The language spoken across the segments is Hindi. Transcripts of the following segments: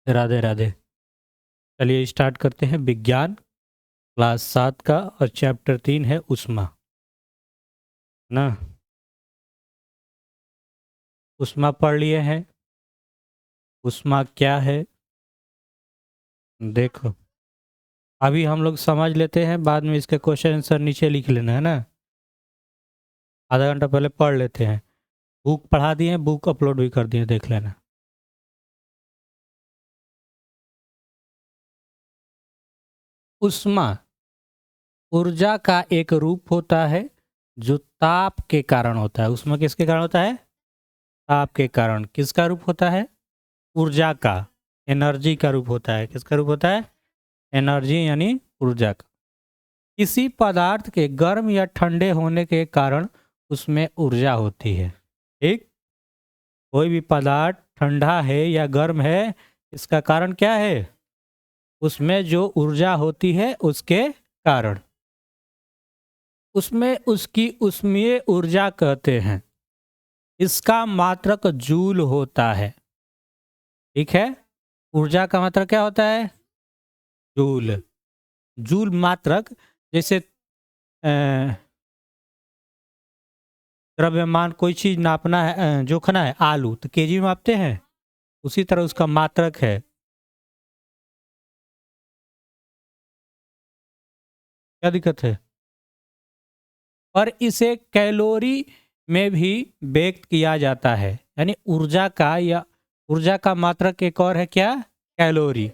राधे राधे। चलिए स्टार्ट करते हैं विज्ञान क्लास 7 का और चैप्टर 3 है ऊष्मा ना। ऊष्मा पढ़ लिए हैं। ऊष्मा क्या है देखो, अभी हम लोग समझ लेते हैं, बाद में इसके क्वेश्चन आंसर नीचे लिख लेना है ना। आधा घंटा पहले पढ़ लेते हैं। बुक पढ़ा दिए हैं, बुक अपलोड भी कर दिए, देख लेना। ऊष्मा ऊर्जा का एक रूप होता है जो ताप के कारण होता है। ऊष्मा किसके कारण होता है? ताप के कारण। किसका रूप होता है? ऊर्जा का, एनर्जी का रूप होता है। किसका रूप होता है? एनर्जी यानी ऊर्जा का। किसी पदार्थ के गर्म या ठंडे होने के कारण उसमें ऊर्जा होती है। ठीक, कोई भी पदार्थ ठंडा है या गर्म है, इसका कारण क्या है? उसमें जो ऊर्जा होती है उसके कारण। उसमें उसकी ऊष्मीय ऊर्जा कहते हैं। इसका मात्रक जूल होता है। ठीक है, ऊर्जा का मात्रक क्या होता है? जूल। जूल मात्रक, जैसे द्रव्यमान कोई चीज नापना है, जोखना है, आलू तो केजी में मापते हैं, उसी तरह उसका मात्रक है। क्या दिक्कत है? और इसे कैलोरी में भी व्यक्त किया जाता है, यानी ऊर्जा का, या ऊर्जा का मात्रक एक और है क्या? कैलोरी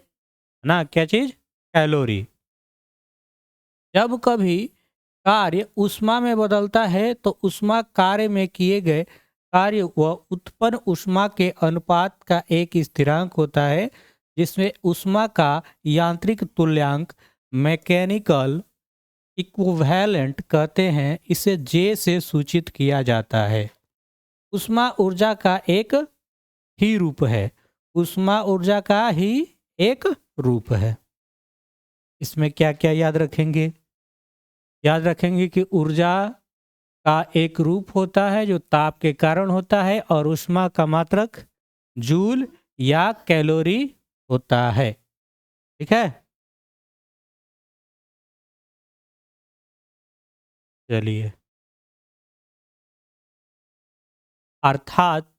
ना। क्या चीज? कैलोरी। जब कभी कार्य ऊष्मा में बदलता है तो ऊष्मा कार्य में किए गए कार्य व उत्पन्न ऊष्मा के अनुपात का एक स्थिरांक होता है, जिसमें ऊष्मा का यांत्रिक तुल्यांक मैकेनिकल इक्विवेलेंट कहते हैं। इसे जे से सूचित किया जाता है। ऊष्मा ऊर्जा का एक ही रूप है। ऊष्मा ऊर्जा का ही एक रूप है। इसमें क्या क्या याद रखेंगे? याद रखेंगे कि ऊर्जा का एक रूप होता है जो ताप के कारण होता है, और ऊष्मा का मात्रक जूल या कैलोरी होता है। ठीक है, चलिए। अर्थात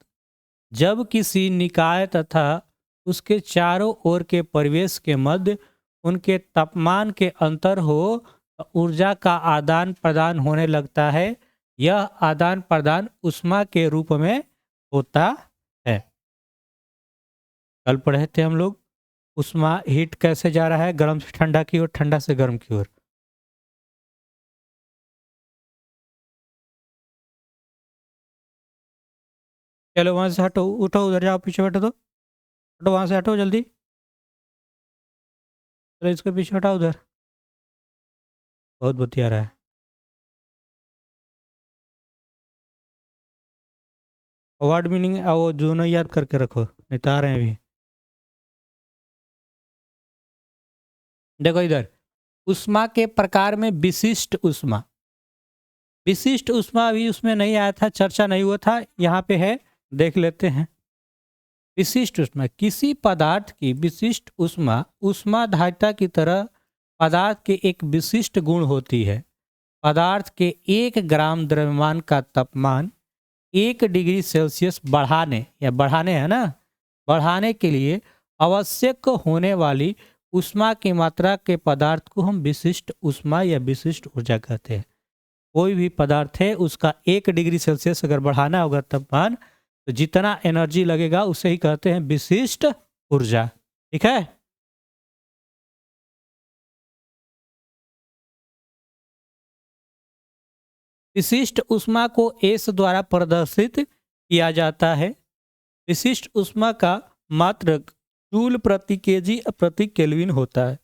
जब किसी निकाय तथा उसके चारों ओर के परिवेश के मध्य उनके तापमान के अंतर हो तो ऊर्जा का आदान प्रदान होने लगता है। यह आदान प्रदान ऊष्मा के रूप में होता है। कल पढ़े थे हम लोग, ऊष्मा हीट कैसे जा रहा है, गर्म से ठंडा की ओर, ठंडा से गर्म की ओर। चलो वहां से हटो, उठो, उधर जाओ, पीछे बैठो, तो हटो वहां से, हटो जल्दी। चलो इसके पीछे हटाओ उधर, बहुत बतिया रहा है। वर्ड मीनिंग वो दोनों याद करके रखो, नहीं तो आ रहे हैं अभी। देखो इधर, ऊष्मा के प्रकार में विशिष्ट ऊष्मा। विशिष्ट ऊष्मा अभी उसमें नहीं आया था, चर्चा नहीं हुआ था, यहाँ पे है, देख लेते हैं। विशिष्ट ऊष्मा, किसी पदार्थ की विशिष्ट ऊष्मा ऊष्माधारिता की तरह पदार्थ के एक विशिष्ट गुण होती है। पदार्थ के 1 ग्राम द्रव्यमान का तापमान 1 डिग्री सेल्सियस बढ़ाने, या बढ़ाने है ना, बढ़ाने के लिए आवश्यक होने वाली ऊष्मा की मात्रा के पदार्थ को हम विशिष्ट ऊष्मा या विशिष्ट ऊर्जा कहते हैं। कोई भी पदार्थ है, उसका 1 डिग्री सेल्सियस अगर बढ़ाना होगा तापमान, तो जितना एनर्जी लगेगा उसे ही कहते हैं विशिष्ट ऊर्जा। ठीक है, विशिष्ट ऊष्मा को एस द्वारा प्रदर्शित किया जाता है। विशिष्ट ऊष्मा का मात्रक जूल प्रति केजी प्रति केल्विन होता है।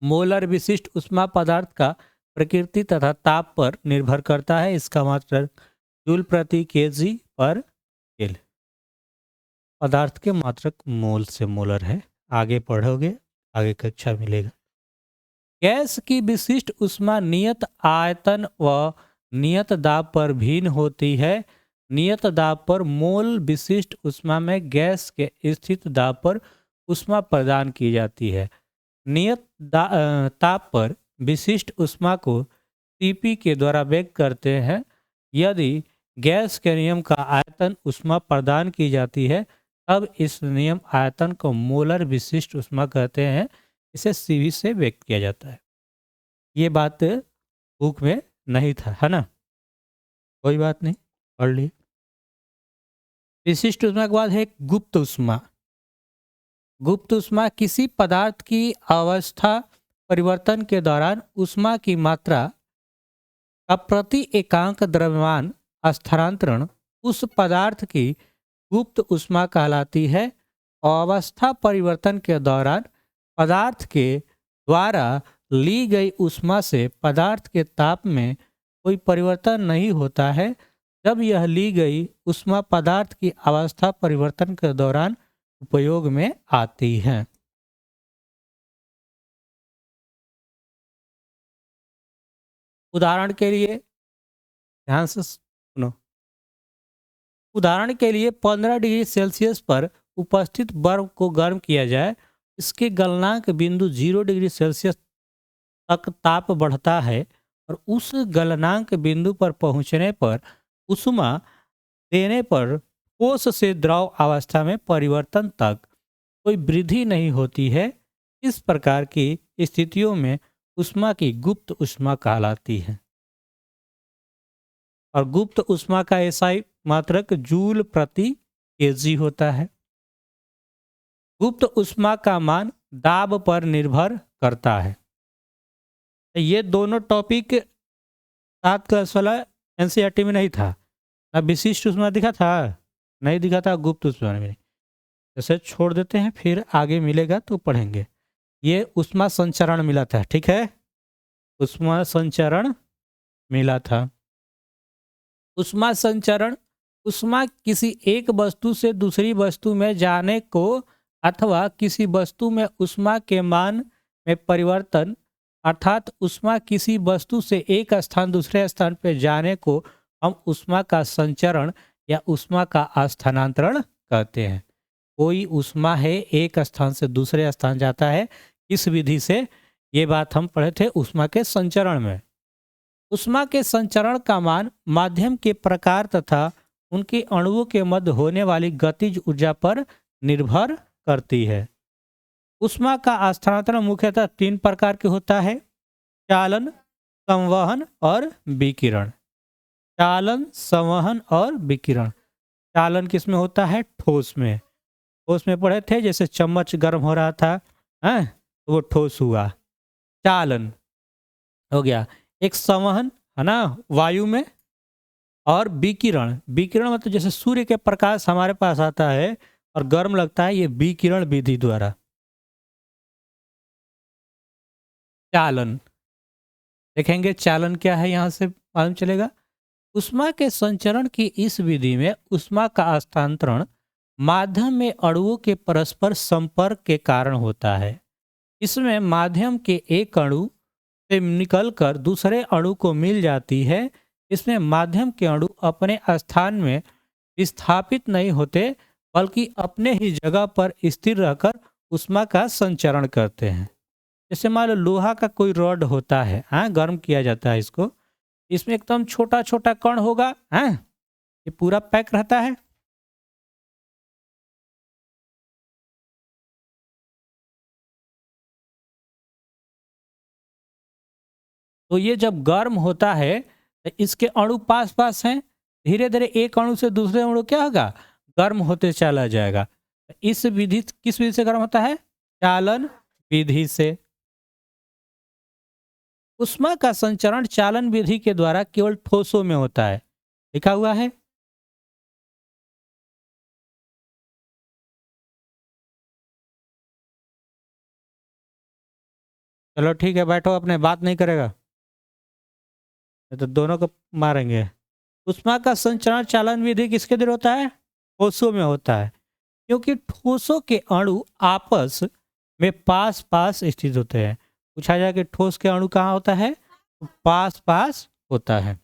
मोलर विशिष्ट ऊष्मा पदार्थ का प्रकृति तथा ताप पर निर्भर करता है। इसका मात्रक जूल प्रति केजी पर केल। पदार्थ के मात्रक मोल से मोलर है। आगे पढ़ोगे, आगे कक्षा मिलेगा। गैस की विशिष्ट ऊष्मा नियत आयतन व नियत दाब पर भिन्न होती है। नियत दाब पर मोल विशिष्ट ऊष्मा में गैस के स्थित दाब पर ऊष्मा प्रदान की जाती है। नियत ताप पर विशिष्ट ऊष्मा को सीपी के द्वारा व्यक्त करते हैं। यदि गैस के नियम का आयतन ऊष्मा प्रदान की जाती है तब इस नियम आयतन को मोलर विशिष्ट ऊष्मा कहते हैं। इसे सीवी से व्यक्त किया जाता है। ये बात बुक में नहीं था, है ना? कोई बात नहीं, पढ़ लिए। विशिष्ट ऊष्मा के बाद है गुप्त ऊष्मा। गुप्त ऊष्मा किसी पदार्थ की अवस्था परिवर्तन के दौरान ऊष्मा की मात्रा का प्रति एकांक द्रव्यमान स्थानांतरण उस पदार्थ की गुप्त ऊष्मा कहलाती है। अवस्था परिवर्तन के दौरान पदार्थ के द्वारा ली गई ऊष्मा से पदार्थ के ताप में कोई परिवर्तन नहीं होता है। जब यह ली गई ऊष्मा पदार्थ की अवस्था परिवर्तन के दौरान उपयोग में आती है। उदाहरण के लिए ध्यान से सुनो। उदाहरण के लिए 15 डिग्री सेल्सियस पर उपस्थित बर्फ को गर्म किया जाए। इसके गलनांक बिंदु 0 डिग्री सेल्सियस तक ताप बढ़ता है और उस गलनांक बिंदु पर पहुंचने पर ऊष्मा देने पर ठोस से द्रव अवस्था में परिवर्तन तक कोई वृद्धि नहीं होती है। इस प्रकार की स्थितियों में ऊष्मा की गुप्त ऊष्मा कहलाती है। और गुप्त ऊष्मा का एसआई मात्रक जूल प्रति केजी होता है। गुप्त ऊष्मा का मान दाब पर निर्भर करता है। ये दोनों टॉपिक 7 क्लास वाला एनसीईआरटी में नहीं था। अब विशिष्ट ऊष्मा दिखा था, नहीं दिखा था, गुप्त ऊष्मा में नहीं। जैसे छोड़ देते हैं, फिर आगे मिलेगा तो पढ़ेंगे। ये ऊष्मा संचरण मिला था, ठीक है? ऊष्मा संचरण मिला था। ऊष्मा संचरण ऊष्मा किसी एक वस्तु से दूसरी वस्तु में जाने को अथवा किसी वस्तु में ऊष्मा के मान में परिवर्तन अर्थात ऊष्मा किसी वस्तु से एक स्थान दूसरे स्थान पर जाने को हम ऊष्मा का संचरण या ऊष्मा का स्थानांतरण कहते हैं। कोई ऊष्मा है एक स्थान से दूसरे स्थान जाता है, इस विधि से। ये बात हम पढ़े थे ऊष्मा के संचरण में। ऊष्मा के संचरण का मान माध्यम के प्रकार तथा उनके अणुओं के मध्य होने वाली गतिज ऊर्जा पर निर्भर करती है। ऊष्मा का स्थानांतरण मुख्यतः 3 प्रकार के होता है: चालन, संवहन और विकिरण। चालन, संवहन और विकिरण। चालन किस में होता है? ठोस में। ठोस में पढ़े थे, जैसे चम्मच गर्म हो रहा था, तो वो ठोस हुआ, चालन हो गया। एक संवहन है ना, वायु में। और विकिरण, विकिरण मतलब जैसे सूर्य के प्रकाश हमारे पास आता है और गर्म लगता है, ये विकिरण विधि द्वारा। चालन देखेंगे, चालन क्या है यहां से मालूम चलेगा। ऊष्मा के संचरण की इस विधि में ऊष्मा का हस्तांतरण माध्यम में अणुओं के परस्पर संपर्क के कारण होता है। इसमें माध्यम के एक अणु से निकलकर दूसरे अणु को मिल जाती है। इसमें माध्यम के अणु अपने स्थान में विस्थापित नहीं होते, बल्कि अपने ही जगह पर स्थिर रहकर ऊष्मा का संचरण करते हैं। जैसे मान लो लोहा का कोई रॉड होता है, गर्म किया जाता है इसको, इसमें एकदम छोटा छोटा कण होगा, ये पूरा पैक रहता है। तो ये जब गर्म होता है तो इसके अणु पास पास हैं, धीरे धीरे एक अणु से दूसरे अणु क्या होगा? गर्म होते चला जाएगा। इस विधि किस विधि से गर्म होता है? चालन विधि से। ऊष्मा का संचरण चालन विधि के द्वारा केवल ठोसों में होता है, लिखा हुआ है। चलो ठीक है, बैठो, अपने बात नहीं करेगा नहीं तो दोनों को मारेंगे। ऊष्मा का संचरण चालन विधि किसके द्वारा होता है? ठोसों में होता है, क्योंकि ठोसों के अणु आपस में पास पास स्थित होते हैं। पूछा जाए कि ठोस के अणु कहाँ होता है? पास पास होता है।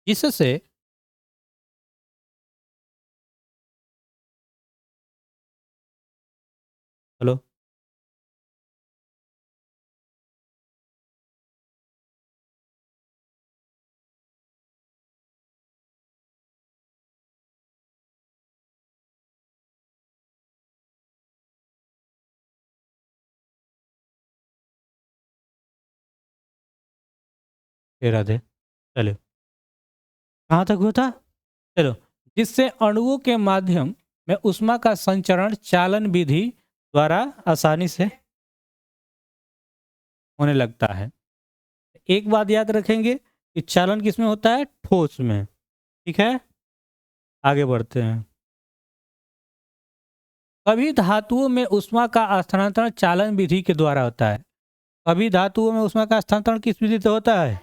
जिससे हेलो। राधे। चलो, कहाँ तक हुआ था? चलो, जिससे अणुओं के माध्यम में ऊष्मा का संचरण चालन विधि द्वारा आसानी से होने लगता है। एक बात याद रखेंगे कि चालन किसमें होता है? ठोस में। ठीक है, आगे बढ़ते हैं। सभी धातुओं में ऊष्मा का स्थानांतरण चालन विधि के द्वारा होता है। सभी धातुओं में ऊष्मा का स्थानांतरण किस विधि से होता है?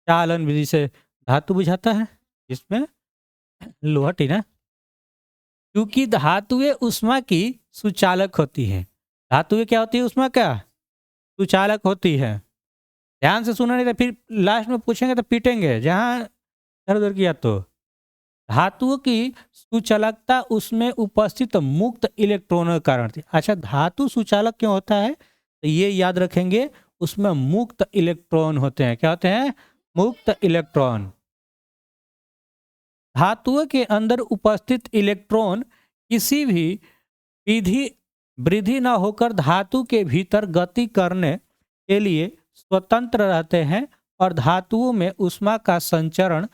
चालन विधि से। धातु बुझाता है इसमें लोहा टीना। क्योंकि धातुएं ऊष्मा की सुचालक होती हैं। धातुएं क्या होती है? ऊष्मा का सुचालक होती है। ध्यान से सुना, नहीं तो फिर लास्ट में पूछेंगे तो पीटेंगे जहां इधर उधर किया तो। धातुओं की सुचालकता उसमें उपस्थित मुक्त इलेक्ट्रॉनों के कारण थी। अच्छा, धातु सुचालक क्यों होता है? तो ये याद रखेंगे, उसमें मुक्त इलेक्ट्रॉन होते हैं। क्या होते हैं? मुक्त इलेक्ट्रॉन। धातुओं के अंदर उपस्थित इलेक्ट्रॉन किसी भी विधि वृद्धि न होकर धातु के भीतर गति करने के लिए स्वतंत्र रहते हैं और धातुओं में ऊष्मा का संचरण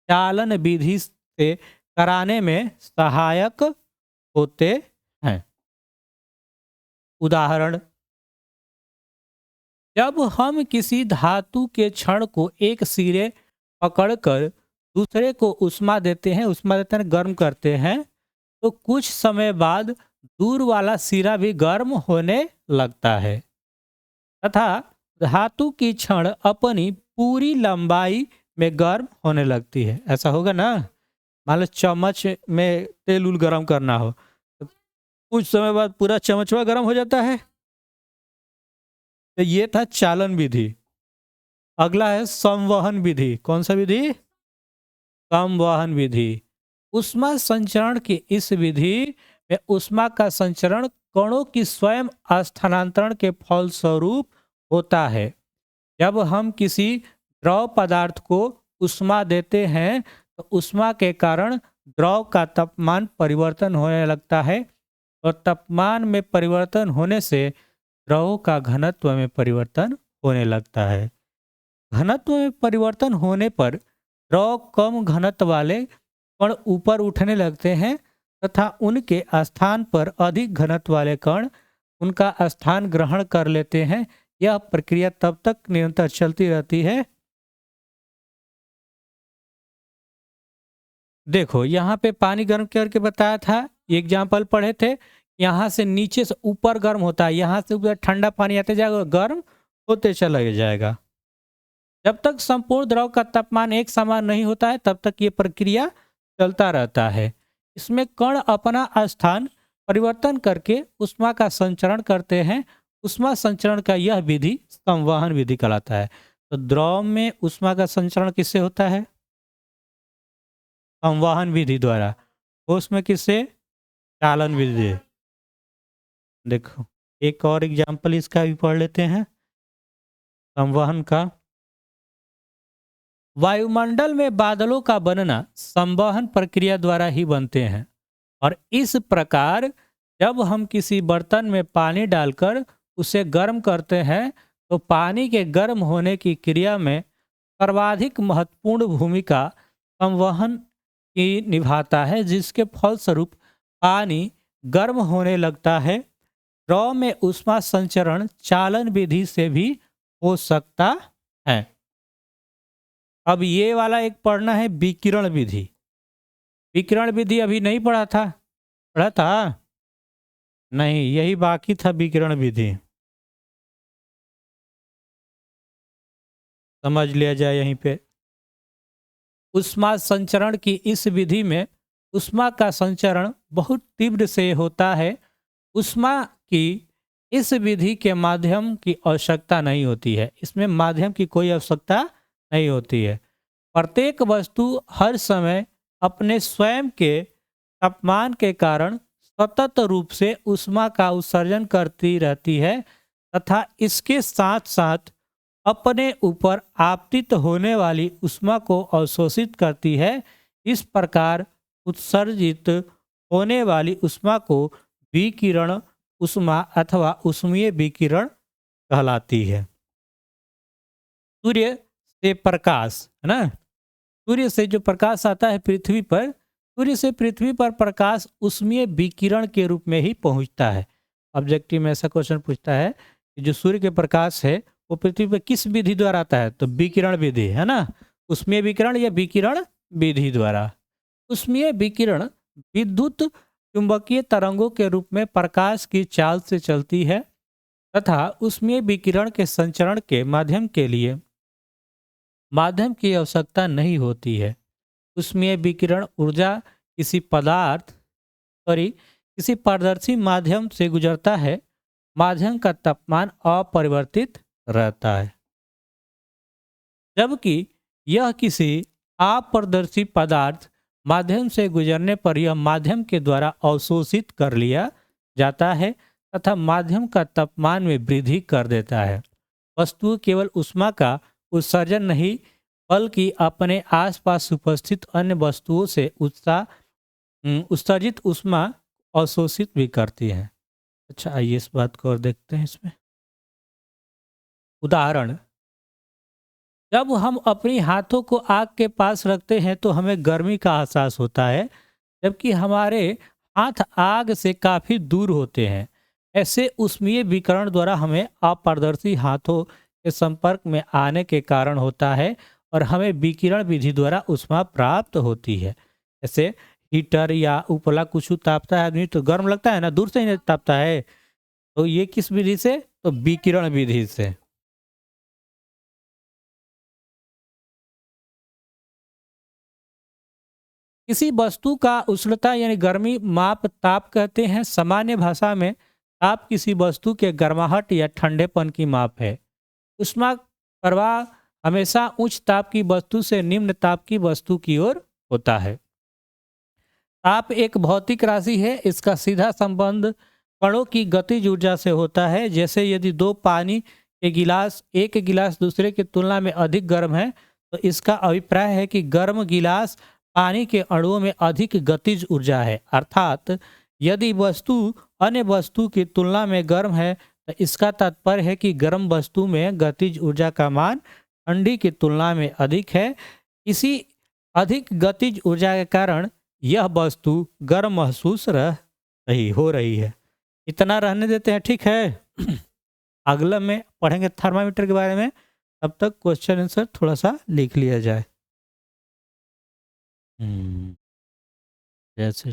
चालन विधि से कराने में सहायक होते हैं। उदाहरण, जब हम किसी धातु के क्षण को एक सिरे पकड़कर दूसरे को ऊष्मा देते हैं, गर्म करते हैं, तो कुछ समय बाद दूर वाला सिरा भी गर्म होने लगता है तथा धातु की क्षण अपनी पूरी लंबाई में गर्म होने लगती है। ऐसा होगा ना? मान लो चम्मच में तेल उल गर्म करना हो तो कुछ समय बाद पूरा चम्मचवा गर्म हो जाता है। तो ये था चालन विधि। अगला है संवहन विधि। कौन सा विधि? संवहन विधि। ऊष्मा संचरण की इस विधि में ऊष्मा का संचरण कणों की स्वयं स्थानांतरण के फलस्वरूप होता है। जब हम किसी द्रव पदार्थ को ऊष्मा देते हैं तो ऊष्मा के कारण द्रव का तापमान परिवर्तन होने लगता है और तापमान में परिवर्तन होने से द्रव का घनत्व में परिवर्तन होने लगता है। घनत्व में परिवर्तन होने पर द्रव कम घनत्व वाले कण ऊपर उठने लगते हैं तथा उनके स्थान पर अधिक घनत्व वाले कण उनका स्थान ग्रहण कर लेते हैं। यह प्रक्रिया तब तक निरंतर चलती रहती है। देखो, यहाँ पे पानी गर्म करके बताया था, एग्जाम्पल पढ़े थे। यहाँ से नीचे से ऊपर गर्म होता है, यहाँ से ऊपर ठंडा पानी आते जाएगा, गर्म होते चला जाएगा। जब तक संपूर्ण द्रव का तापमान एक समान नहीं होता है तब तक ये प्रक्रिया चलता रहता है। इसमें कण अपना स्थान परिवर्तन करके ऊष्मा का संचरण करते हैं। ऊष्मा संचरण का यह विधि संवहन विधि कहलाता है। तो द्रव में ऊष्मा का संचरण किससे होता है? संवहन विधि द्वारा। उसमें किससे? चालन विधि। देखो, एक और एग्जाम्पल इसका भी पढ़ लेते हैं संवहन का। वायुमंडल में बादलों का बनना संवहन प्रक्रिया द्वारा ही बनते हैं और इस प्रकार जब हम किसी बर्तन में पानी डालकर उसे गर्म करते हैं तो पानी के गर्म होने की क्रिया में सर्वाधिक महत्वपूर्ण भूमिका संवहन की निभाता है, जिसके फलस्वरूप पानी गर्म होने लगता है। द्रव में ऊष्मा संचरण चालन विधि से भी हो सकता है। अब ये वाला एक पढ़ना है, विकिरण विधि। विकिरण विधि अभी नहीं पढ़ा था? पढ़ा था? नहीं, यही बाकी था विकिरण विधि। समझ लिया जाए यहीं पे। ऊष्मा संचरण की इस विधि में ऊष्मा का संचरण बहुत तीव्र से होता है। ऊष्मा की इस विधि के माध्यम की आवश्यकता नहीं होती है। इसमें माध्यम की कोई आवश्यकता नहीं होती है प्रत्येक वस्तु हर समय अपने स्वयं के तापमान के कारण सतत रूप से ऊष्मा का उत्सर्जन करती रहती है तथा इसके साथ साथ अपने ऊपर आपतित होने वाली ऊष्मा को अवशोषित करती है। इस प्रकार उत्सर्जित होने उष्मा ऊष्मा को विकिरण ऊष्मा अथवा ऊष्मीय विकिरण कहलाती है। सूर्य से प्रकाश, है ना, सूर्य से जो प्रकाश आता है पृथ्वी पर, सूर्य से पृथ्वी पर प्रकाश ऊष्मीय विकिरण के रूप में ही पहुंचता है। ऑब्जेक्टिव में ऐसा क्वेश्चन पूछता है कि जो सूर्य के प्रकाश है वो पृथ्वी पर किस विधि द्वारा आता है, तो विकिरण विधि, है ना, ऊष्मीय विकिरण या विकिरण विधि द्वारा। ऊष्मीय विकिरण विद्युत चुंबकीय तरंगों के रूप में प्रकाश की चाल से चलती है तथा ऊष्मीय विकिरण के संचरण के माध्यम के लिए माध्यम की आवश्यकता नहीं होती है। ऊष्मीय विकिरण ऊर्जा किसी पारदर्शी माध्यम से गुजरता है। माध्यम का तापमान अपरिवर्तित रहता है, जबकि यह किसी अपारदर्शी पदार्थ माध्यम से गुजरने पर यह माध्यम के द्वारा अवशोषित कर लिया जाता है तथा माध्यम का तापमान में वृद्धि कर देता है। वस्तु केवल ऊष्मा का उत्सर्जन नहीं बल्कि अपने आसपास उपस्थित अन्य वस्तुओं से उत्सर्जित ऊष्मा अवशोषित भी करती है। अच्छा, आइए इस बात को और देखते हैं। इसमें उदाहरण, जब हम अपने हाथों को आग के पास रखते हैं तो हमें गर्मी का एहसास होता है, जबकि हमारे हाथ आग से काफ़ी दूर होते हैं। ऐसे ऊष्मीय विकिरण द्वारा हमें अपारदर्शी हाथों के संपर्क में आने के कारण होता है और हमें विकिरण विधि द्वारा ऊष्मा प्राप्त होती है। जैसे हीटर या उपला कुछ तापता है आदमी तो गर्म लगता है ना, दूर से ही नहीं तापता है, तो ये किस विधि से, तो विकिरण विधि से। किसी वस्तु का उष्णता यानी गर्मी माप ताप कहते हैं। सामान्य भाषा में ताप किसी वस्तु के गर्माहट या ठंडेपन की माप है। ऊष्मा प्रवाह हमेशा उच्च ताप की वस्तु से निम्न ताप की वस्तु की ओर होता है। ताप एक भौतिक राशि है। इसका सीधा संबंध कणों की गतिज ऊर्जा से होता है। जैसे यदि दो पानी के गिलास, एक गिलास दूसरे की तुलना में अधिक गर्म है तो इसका अभिप्राय है कि गर्म गिलास पानी के अणुओं में अधिक गतिज ऊर्जा है। अर्थात यदि वस्तु अन्य वस्तु की तुलना में गर्म है तो इसका तात्पर्य है कि गर्म वस्तु में गतिज ऊर्जा का मान ठंडी की तुलना में अधिक है। इसी अधिक गतिज ऊर्जा के कारण यह वस्तु गर्म महसूस हो रही है। इतना रहने देते हैं, ठीक है। अगला में पढ़ेंगे थर्मामीटर के बारे में। तब तक क्वेश्चन आंसर थोड़ा सा लिख लिया जाए। जैसे